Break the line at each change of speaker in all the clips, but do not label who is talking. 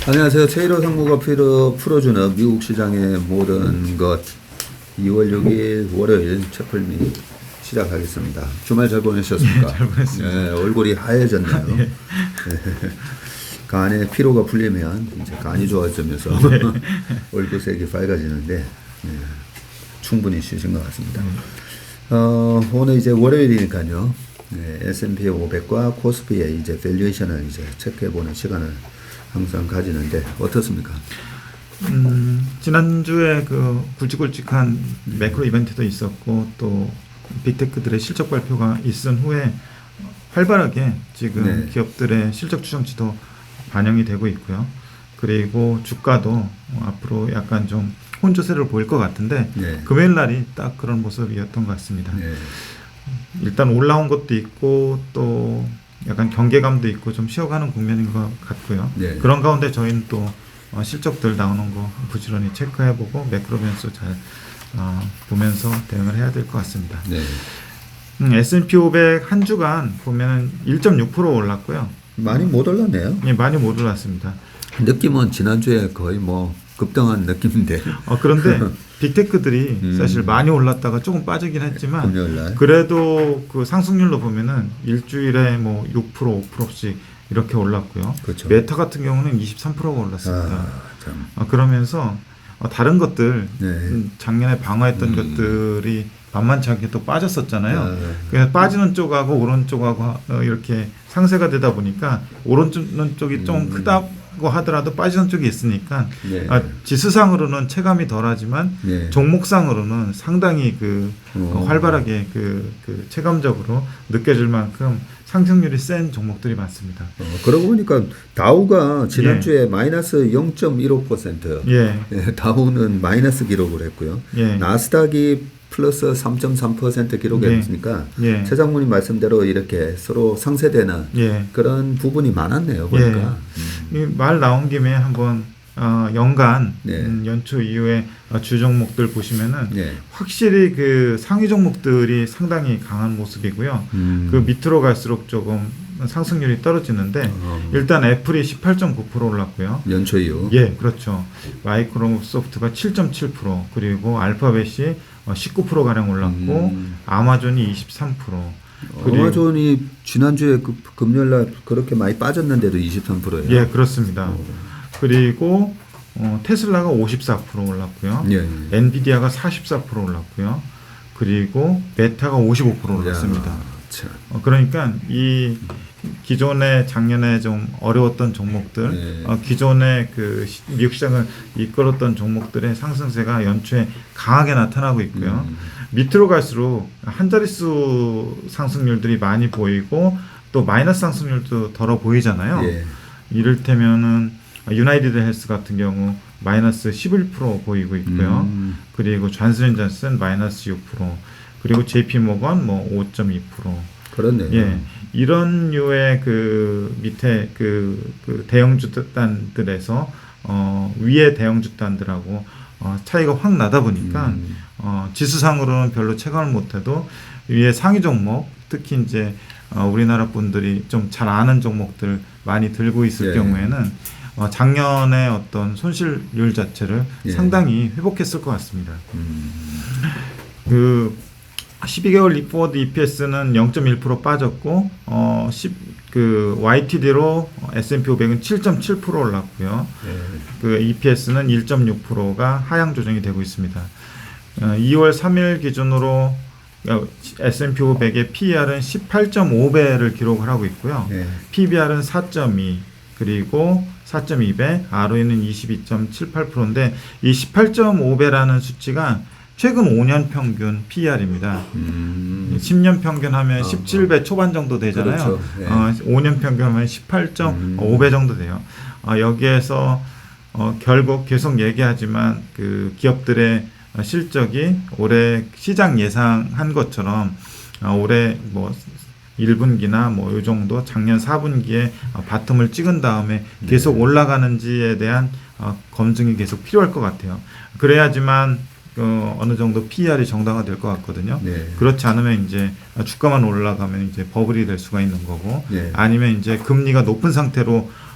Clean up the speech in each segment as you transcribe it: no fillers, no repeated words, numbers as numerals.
안녕하세요. 최일호 상무가 풀어주는 미국 시장의 모든 것 2월 6일 월요일 책플미 시작하겠습니다. 주말 잘 보내셨습니까?
잘 보냈습니다.
네, 얼굴이 하얘졌네요. 네. 간에 피로가 풀리면 이제 간이 좋아지면서 얼굴색이 밝아지는데 네, 충분히 쉬신 것 같습니다. 오늘 이제 월요일이니까요. 네, S&P 500과 코스피의 이제 밸류에이션을 이제 체크해보는 시간을 항상 가지는데 어떻습니까?
지난주에 그 굵직굵직한 매크로 이벤트도 있었고 또 빅테크들의 실적 발표가 있은 후에 활발하게 지금
네.
기업들의 실적 추정치도 반영이 되고 있고요. 그리고 주가도 앞으로 약간 좀 혼조세를 보일 것 같은데
네.
금요일 날이 딱 그런 모습이었던 것 같습니다.
네.
일단 올라온 것도 있고 또 약간 경계감도 있고 좀 쉬어가는 국면인 것 같고요.
네.
그런 가운데 저희는 또 실적들 나오는 거 부지런히 체크해보고 매크로 변수 잘 보면서 대응을 해야 될 것 같습니다.
네.
S&P 500 한 주간 보면 1.6% 올랐고요.
많이 못 올랐네요.
예, 많이 못 올랐습니다.
느낌은 지난주에 거의 뭐 급등한 느낌인데.
그런데 빅테크들이 사실 많이 올랐다가 조금 빠지긴 했지만
금요일날.
그래도 그 상승률로 보면은 일주일에 뭐 6%, 5%씩 이렇게 올랐고요.
그렇죠.
메타 같은 경우는 23%가 올랐습니다.
참.
그러면서 다른 것들
네.
작년에 방어했던 것들이 만만치 않게 또 빠졌었잖아요.
네.
그래서 빠지는 쪽하고 오른쪽하고 이렇게 상세가 되다 보니까 오른쪽 쪽이 좀 크다고 하더라도 빠지는 쪽이 있으니까
네.
지수상으로는 체감이 덜하지만
네.
종목상으로는 상당히 활발하게 그 체감적으로 느껴질 만큼 상승률이 센 종목들이 많습니다.
그러고 보니까 다우가 지난주에 마이너스 0.15%요.
예.
예, 다우는 마이너스 기록을 했고요.
예.
나스닥이 플러스 3.3% 기록했으니까
예.
최 장모님 말씀대로 이렇게 서로 상쇄되는
예.
그런 부분이 많았네요. 보니까.
이 말 나온 김에 한번 연간
네.
연초 이후에 주 종목들 보시면은
네.
확실히 그 상위 종목들이 상당히 강한 모습이고요. 그 밑으로 갈수록 조금 상승률이 떨어지는데 일단 애플이 18.9% 올랐고요.
연초 이후.
예, 그렇죠. 마이크로소프트가 7.7% 그리고 알파벳이 19% 가량 올랐고 아마존이 23%.
아마존이 지난주에 금요일날 그렇게 많이 빠졌는데도 23%예요.
예, 그렇습니다. 그리고 테슬라가 54% 올랐고요.
예.
엔비디아가 44% 올랐고요. 그리고 메타가 55% 올랐습니다.
야, 참.
그러니까 이 기존에 작년에 좀 어려웠던 종목들,
네.
기존에 그 미국 시장을 이끌었던 종목들의 상승세가 연초에 강하게 나타나고 있고요. 밑으로 갈수록 한 자릿수 상승률들이 많이 보이고 또 마이너스 상승률도 덜어 보이잖아요.
예.
이를테면은 유나이티드 헬스 같은 경우 마이너스 11% 보이고 있고요. 그리고 존슨앤존슨 마이너스 6%, 그리고 JP 모건 뭐 5.2%.
그렇네요.
예, 이런 류의 그 밑에 그 대형 주단들에서 위에 대형 주단들하고 차이가 확 나다 보니까 지수상으로는 별로 체감을 못해도 위에 상위 종목, 특히 이제 우리나라 분들이 좀 잘 아는 종목들 많이 들고 있을
예.
경우에는 작년의 어떤 손실률 자체를
예.
상당히 회복했을 것 같습니다. 그 12개월 리포드 EPS는 0.1% 빠졌고 그 YTD로 S&P 500은 7.7% 올랐고요.
예.
그 EPS는 1.6%가 하향 조정이 되고 있습니다. 2월 3일 기준으로 S&P 500의 PER은 18.5배를 기록을 하고 있고요.
예.
PBR은 4.2, 그리고 4.2배, ROE는 22.78%인데 이 18.5배라는 수치가 최근 5년 평균 PER입니다. 10년 평균 하면 17배 초반 정도 되잖아요.
그렇죠. 네.
5년 평균 하면 18.5배 정도 돼요. 여기에서 결국 계속 얘기하지만 그 기업들의 실적이 올해 시장 예상한 것처럼 올해 뭐 1분기나 뭐 이 정도 작년 4분기에 바텀을 찍은 다음에 계속 올라가는지에 대한 검증이 계속 필요할 것 같아요. 그래야지만 어느 정도 PER이 정당화될 것 같거든요.
네.
그렇지 않으면 이제 주가만 올라가면 이제 버블이 될 수가 있는 거고,
네.
아니면 이제 금리가 높은 상태로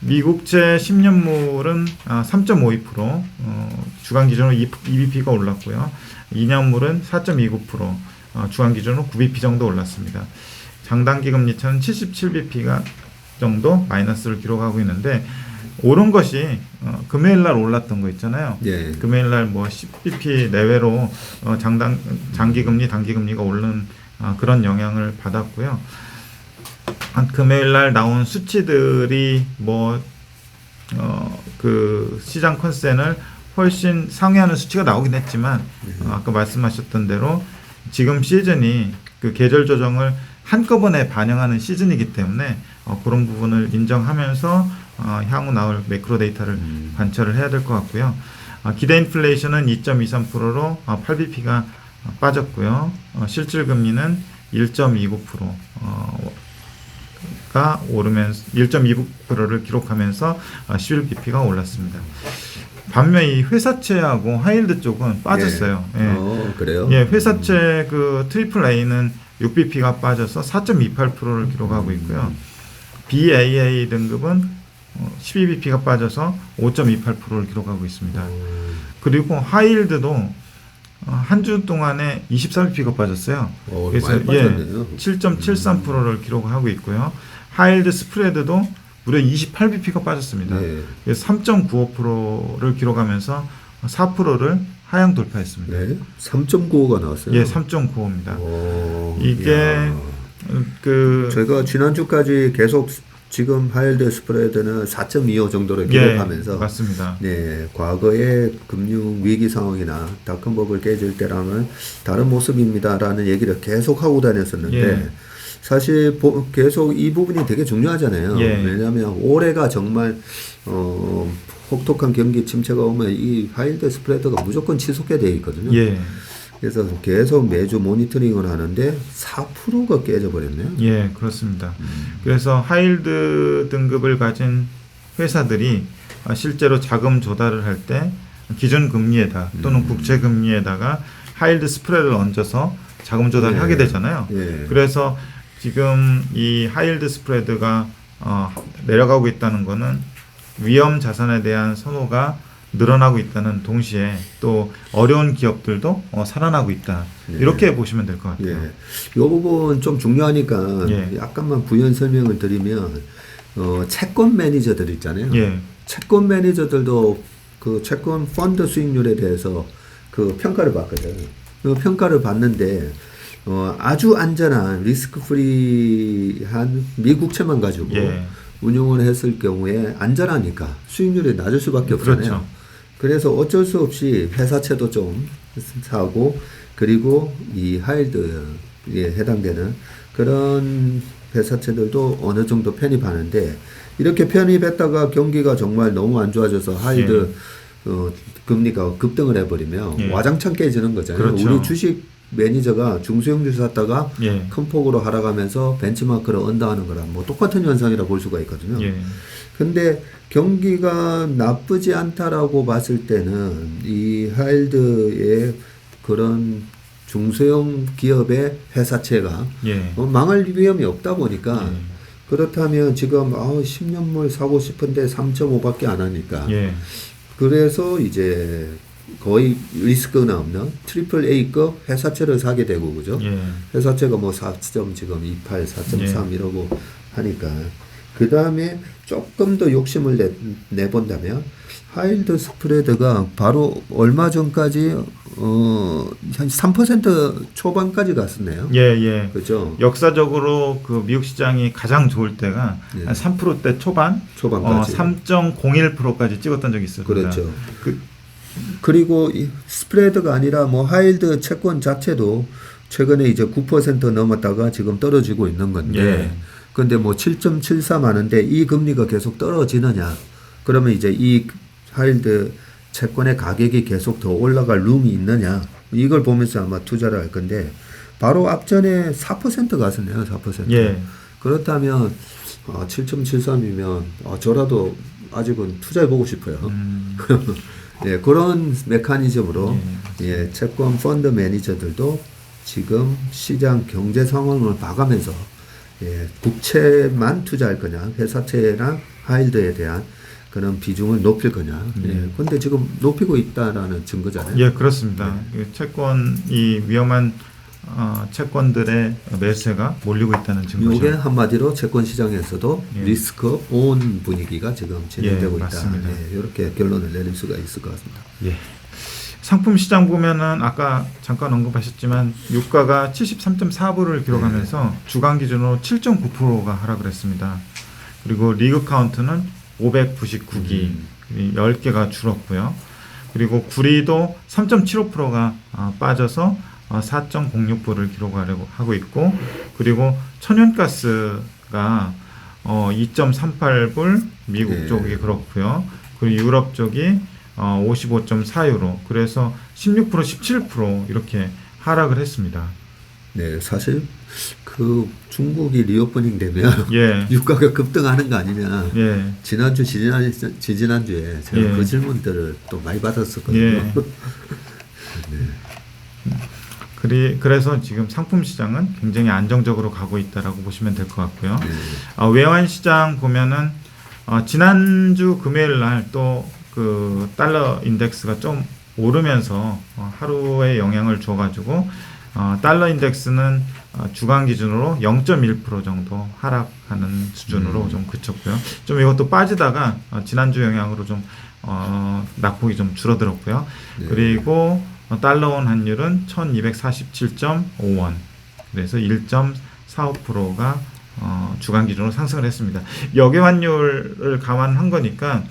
미국채 10년물은 3.52%, 주간 기준으로 EBP가 올랐고요. 2년물은 4.29%, 주간 기준으로 9bp 정도 올랐습니다. 장단기 금리차는 77bp가 정도 마이너스를 기록하고 있는데, 오른 것이 금요일 날 올랐던 거 있잖아요.
예.
금요일 날 뭐 10bp 내외로 장기 금리, 단기 금리가 오르는 그런 영향을 받았고요. 금요일 날 나온 수치들이 그 시장 컨센을 훨씬 상회하는 수치가 나오긴 했지만, 아까 말씀하셨던 대로 지금 시즌이 그 계절 조정을 한꺼번에 반영하는 시즌이기 때문에 그런 부분을 인정하면서 향후 나올 매크로 데이터를 관찰을 해야 될 것 같고요. 기대 인플레이션은 2.23%로 8bp가 빠졌고요. 실질 금리는 1.29%가 오르면서 1.29%를 기록하면서 11bp가 올랐습니다. 반면 이 회사채하고 하이힐드 쪽은 빠졌어요.
예. 그래요?
예, 회사채 그 트리플 A는 6bp가 빠져서 4.28%를 기록하고 있고요. BAA 등급은 12bp가 빠져서 5.28%를 기록하고 있습니다.
그리고
그리고 하이힐드도 한 주 동안에 24bp가 빠졌어요. 그래서
많이 빠졌네요.
7.73%를 기록하고 있고요. 하이힐드 스프레드도 무려 28bp가 빠졌습니다.
네.
그래서 3.95%를 기록하면서 4%를 하향 돌파했습니다.
네. 3.95가 나왔어요.
예, 3.95입니다. 이게
이야. 제가 지난주까지 계속 지금 하이힐드 스프레드는 4.25 정도를 기록하면서,
예, 맞습니다.
네, 과거의 금융 위기 상황이나 닷컴버블 깨질 때랑은 다른 모습입니다라는 얘기를 계속 하고 다녔었는데,
예.
사실 계속 이 부분이 되게 중요하잖아요.
예.
왜냐하면 올해가 정말 혹독한 경기 침체가 오면 이 하이힐드 스프레드가 무조건 치솟게 되어 있거든요.
예.
그래서 계속 매주 모니터링을 하는데 4%가 깨져버렸네요.
예, 그렇습니다. 그래서 하이힐드 등급을 가진 회사들이 실제로 자금 조달을 할 때 기준 금리에다 또는 국채 금리에다가 하이힐드 스프레드를 얹어서 자금 조달을
예.
하게 되잖아요.
예.
그래서 지금 이 하이힐드 스프레드가 내려가고 있다는 거는 위험 자산에 대한 선호가 늘어나고 있다는 동시에 또 어려운 기업들도 살아나고 있다.
예.
이렇게 보시면 될 것 같아요.
예. 이 부분 좀 중요하니까
예.
약간만 부연 설명을 드리면 채권 매니저들 있잖아요.
예.
채권 매니저들도 그 채권 펀드 수익률에 대해서 그 평가를 받거든. 그 평가를 받는데 아주 안전한 리스크 프리한 미국채만 가지고
예.
운용을 했을 경우에 안전하니까 수익률이 낮을 수밖에 없잖아요.
그렇죠.
그래서 어쩔 수 없이 회사채도 좀 사고, 그리고 이 하이힐드에 해당되는 그런 회사채들도 어느 정도 편입하는데, 이렇게 편입했다가 경기가 정말 너무 안 좋아져서 하이힐드 금리가 급등을 해버리면
예.
와장창 깨지는 거잖아요.
그렇죠.
우리 주식 매니저가 중소형주 샀다가
예.
큰 폭으로 하락하면서 벤치마크를 언더하는 거랑 뭐 똑같은 현상이라 볼 수가 있거든요.
예.
근데 경기가 나쁘지 않다라고 봤을 때는 이 하이힐드의 그런 중소형 기업의 회사채가
예.
망할 위험이 없다 보니까,
예.
그렇다면 지금 10년물 사고 싶은데 3.5밖에 안 하니까,
예.
그래서 이제 거의 리스크는 없는 트리플 A급 회사채를 사게 되고, 그죠?
예.
회사채가 뭐 4점 지금 28, 4.3
예.
이러고 하니까, 그 다음에 조금 더 욕심을 내본다면 하이힐드 스프레드가 바로 얼마 전까지 한 3% 초반까지 갔었네요.
예, 예.
그죠?
역사적으로 그 미국 시장이 가장 좋을 때가
예.
한 3%대
초반까지.
3.01%까지 찍었던 적이 있습니다.
그렇죠. 그리고 이 스프레드가 아니라 뭐 하이힐드 채권 자체도 최근에 이제 9% 넘었다가 지금 떨어지고 있는 건데,
예.
근데 뭐 7.73 하는데 이 금리가 계속 떨어지느냐? 그러면 이제 이 하이힐드 채권의 가격이 계속 더 올라갈 룸이 있느냐? 이걸 보면서 아마 투자를 할 건데, 바로 앞전에 4% 갔었네요. 4%.
예.
그렇다면 7.73이면 저라도 아직은 투자해보고 싶어요. 예, 그런 메커니즘으로 예, 채권 펀드 매니저들도 지금 시장 경제 상황을 봐가면서 예, 국채만 투자할 거냐, 회사채랑 하이힐드에 대한 그런 비중을 높일 거냐. 예. 근데 지금 높이고 있다라는 증거잖아요.
예, 그렇습니다. 그 채권이 위험한 채권들의 매수세가 몰리고 있다는 증거죠.
이게 한마디로 채권 시장에서도
예.
리스크 온 분위기가 지금 진행되고
예,
있다.
맞습니다.
예, 이렇게 결론을 내릴 수가 있을 것 같습니다.
예. 상품 시장 보면은 아까 잠깐 언급하셨지만 유가가 73.4불을 기록하면서 주간 기준으로 7.9%가 하락을 했습니다. 그리고 리그 카운트는 599기 10개가 줄었고요. 그리고 구리도 3.75%가 빠져서 4.06불을 기록하려고 하고 있고, 그리고 천연가스가 2.38불 미국
네.
쪽이 그렇고요. 그리고 유럽 쪽이 55.4유로, 그래서 16% 17% 이렇게 하락을 했습니다.
네, 사실 그 중국이 리오프닝 되면
예.
유가가 급등하는 거 아니냐.
예.
지난주에 제가
예.
그 질문들을 또 많이 받았었거든요.
예. 그래서 지금 상품 시장은 굉장히 안정적으로 가고 있다라고 보시면 될 것 같고요. 외환 시장 보면은 지난주 금요일 날 또 그 달러 인덱스가 좀 오르면서 하루에 영향을 줘가지고 달러 인덱스는 주간 기준으로 0.1% 정도 하락하는 수준으로 좀 그쳤고요. 좀 이것도 빠지다가 지난주 영향으로 좀 낙폭이 좀 줄어들었고요.
네.
그리고 달러 원 환율은 1247.5원, 그래서 1.45%가 주간 기준으로 상승을 했습니다. 역외 환율을 감안한 거니까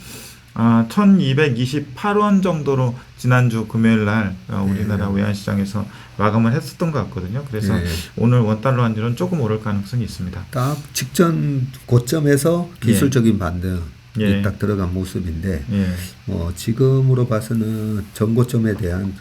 1228원 정도로 지난주 금요일 날 우리나라 외환 시장에서 마감을 했었던 것 같거든요. 그래서 오늘 원달러 환율은 조금 오를 가능성이 있습니다.
딱 직전 고점에서 기술적인 반등이 딱 들어간 모습인데 지금으로 봐서는 전고점에 대한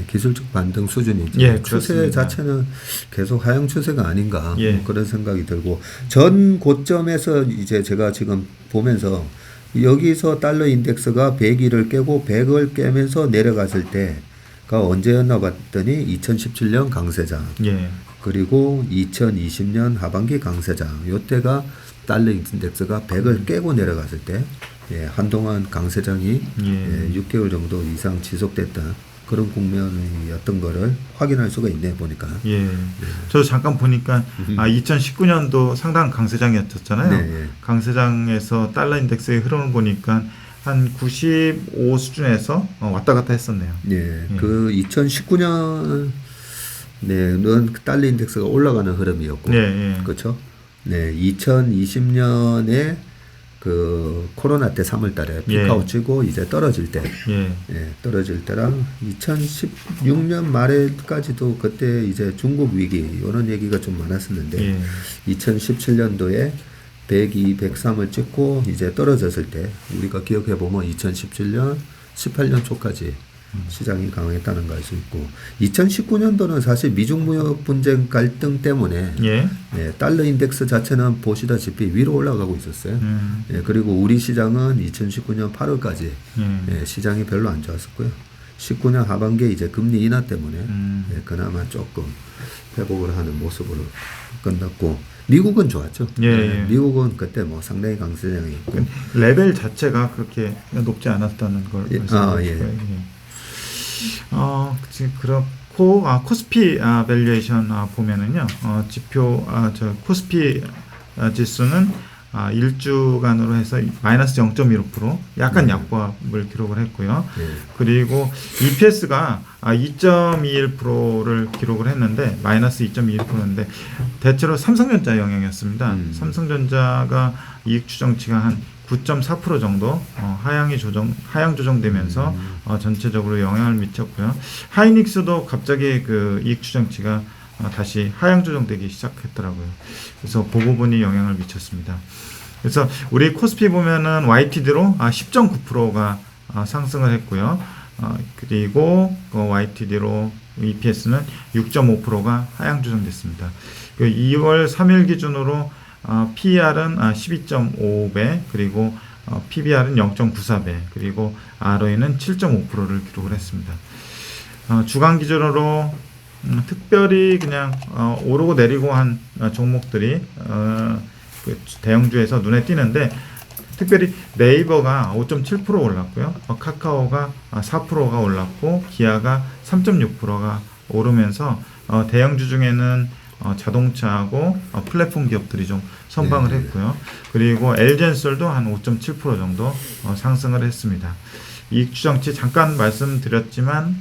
기술적 반등 수준이죠. 추세
그렇습니다.
자체는 계속 하향 추세가 아닌가 뭐 그런 생각이 들고, 전 고점에서 이제 제가 지금 보면서 여기서 달러 인덱스가 100일을 깨고 100을 깨면서 내려갔을 때가 언제였나 봤더니 2017년 강세장, 그리고 2020년 하반기 강세장, 요때가 달러 인덱스가 100을 깨고 내려갔을 때 한동안 강세장이 6개월 정도 이상 지속됐다. 그런 국면이었던 거를 확인할 수가 있네 보니까.
저도 잠깐 보니까 2019년도 상당한 강세장이었잖아요. 강세장에서 달러 인덱스의 흐름을 보니까 한 95 수준에서 왔다 갔다 했었네요.
그 2019년에는 달러 인덱스가 올라가는 흐름이었고, 그렇죠? 2020년에 그 코로나 때 3월달에 피크아웃 치고 이제 떨어질 때, 떨어질 때랑 2016년 말에까지도 그때 이제 중국 위기 이런 얘기가 좀 많았었는데 2017년도에 102, 103을 찍고 이제 떨어졌을 때 우리가 기억해 보면 2017년, 18년 초까지 시장이 강했다는 걸 알 수 있고, 2019년도는 사실 미중 무역 분쟁 갈등 때문에 달러 인덱스 자체는 보시다시피 위로 올라가고 있었어요. 그리고 우리 시장은 2019년 8월까지 시장이 별로 안 좋았었고요. 19년 하반기에 이제 금리 인하 때문에 그나마 조금 회복을 하는 모습으로 끝났고, 미국은 좋았죠. 미국은 그때 뭐 상당히 강세장이었고,
레벨 자체가 그렇게 높지 않았다는 걸 말씀드렸고요. 그렇고 코스피 밸류에이션 보면은요, 지표 코스피 지수는 1주간으로 해서 마이너스 0.15% 약간 약보합을 기록을 했고요. 그리고 EPS가 2.21%를 기록을 했는데 마이너스 2.21%인데 대체로 삼성전자 영향이었습니다. 삼성전자가 이익 추정치가 한 9.4% 정도 하향 조정되면서 전체적으로 영향을 미쳤고요. 하이닉스도 갑자기 그 이익 추정치가 다시 하향 조정되기 시작했더라고요. 그래서 그 부분이 영향을 미쳤습니다. 그래서 우리 코스피 보면은 YTD로 10.9%가 상승을 했고요. 그리고 YTD로 EPS는 6.5%가 하향 조정됐습니다. 2월 3일 기준으로 PER은 12.5배, 그리고 PBR은 0.94배, 그리고 ROE는 7.5%를 기록을 했습니다. 주간 기준으로 특별히 그냥 오르고 내리고 한 종목들이 그 대형주에서 눈에 띄는데, 특별히 네이버가 5.7% 올랐고요. 카카오가 4%가 올랐고 기아가 3.6%가 오르면서 대형주 중에는 자동차하고 플랫폼 기업들이 좀 선방을
네.
했고요. 그리고 LG엔솔도 한 5.7% 정도 상승을 했습니다. 이익 추정치 잠깐 말씀드렸지만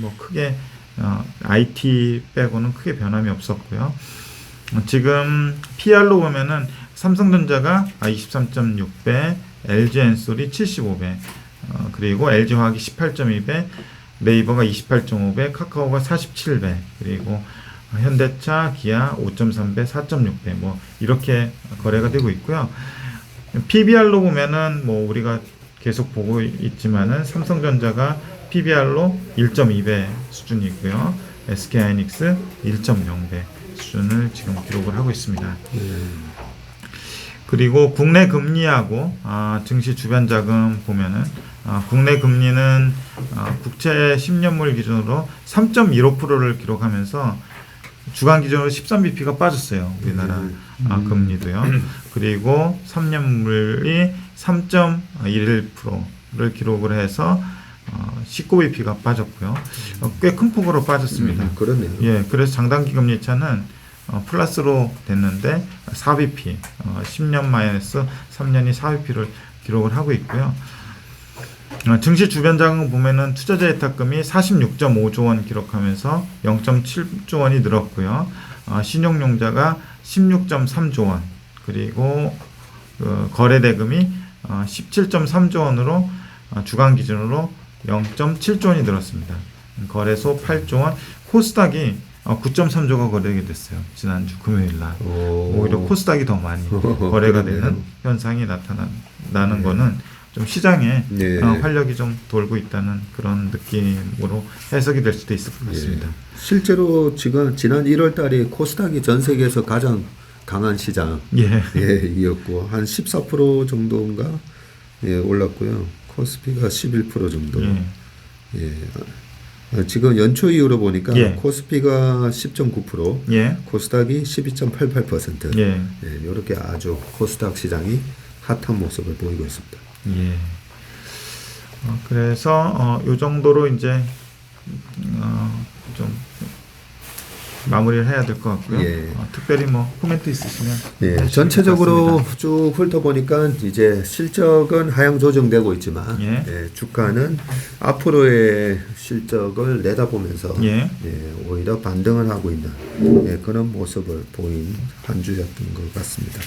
뭐 크게 IT 빼고는 크게 변함이 없었고요. 지금 PR로 보면은 삼성전자가 23.6배, LG엔솔이 75배, 그리고 LG화학이 18.2배, 네이버가 28.5배, 카카오가 47배, 그리고 현대차, 기아 5.3배, 4.6배, 뭐 이렇게 거래가 되고 있고요. PBR로 보면은 뭐 우리가 계속 보고 있지만은 삼성전자가 PBR로 1.2배 수준이고요. SK하이닉스 1.0배 수준을 지금 기록을 하고 있습니다. 그리고 국내 금리하고 증시 주변 자금 보면은 국내 금리는 국채 10년물 기준으로 3.15%를 기록하면서 주간 기준으로 13bp가 빠졌어요. 우리나라 금리도요. 그리고 3년물이 3.11%를 기록을 해서 19bp가 빠졌고요. 꽤 큰 폭으로 빠졌습니다.
그렇네요.
예, 그래서 장단기 금리 차는 플러스로 됐는데 4bp, 10년 마이너스 3년이 4bp를 기록을 하고 있고요. 증시 주변 자금 보면은 투자자 예탁금이 46.5조 원 기록하면서 0.7조 원이 늘었고요. 신용융자가 16.3조 원, 그리고 거래 대금이 17.3조 원으로 주간 기준으로 0.7조 원이 늘었습니다. 거래소 8조 원, 코스닥이 9.3조가 거래가 됐어요. 지난주 금요일 날. 오히려 코스닥이 더 많이 거래가 되는 현상이 나타나는 거는 좀 시장에 활력이 좀 돌고 있다는 그런 느낌으로 해석이 될 수도 있을 것 같습니다.
실제로 지금 지난 1월 달에 코스닥이 전 세계에서 가장 강한 시장이었고 한 14% 정도인가 올랐고요. 코스피가 11% 정도. 지금 연초 이후로 보니까 코스피가 10.9%, 코스닥이 12.88%. 이렇게 아주 코스닥 시장이 핫한 모습을 보이고 있습니다.
그래서 이 정도로 이제 좀 마무리를 해야 될 것 같고요. 특별히 뭐 코멘트 있으시면
전체적으로 쭉 훑어보니까 이제 실적은 하향 조정되고 있지만 주가는 앞으로의 실적을 내다보면서 오히려 반등을 하고 있는 그런 모습을 보인 한 주였던 것 같습니다.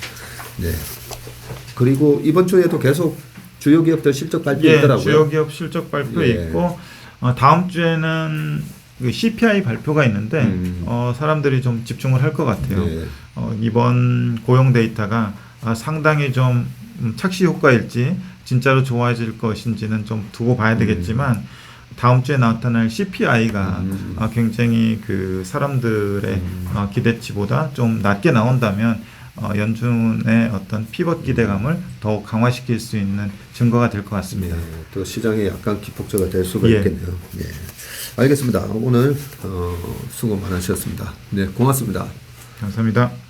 그리고 이번 주에도 계속 주요 기업들 실적 발표 있더라고요.
주요 기업 실적 발표 있고 다음 주에는 그 CPI 발표가 있는데 사람들이 좀 집중을 할 것 같아요. 이번 고용 데이터가 상당히 좀 착시 효과일지 진짜로 좋아질 것인지는 좀 두고 봐야 되겠지만 다음 주에 나타날 CPI가 굉장히 그 사람들의 기대치보다 좀 낮게 나온다면 연준의 어떤 피벗 기대감을 더욱 강화시킬 수 있는 증거가 될 것 같습니다.
또 시장에 약간 기폭제가 될 수가 있겠네요. 알겠습니다. 오늘 수고 많으셨습니다. 고맙습니다.
감사합니다.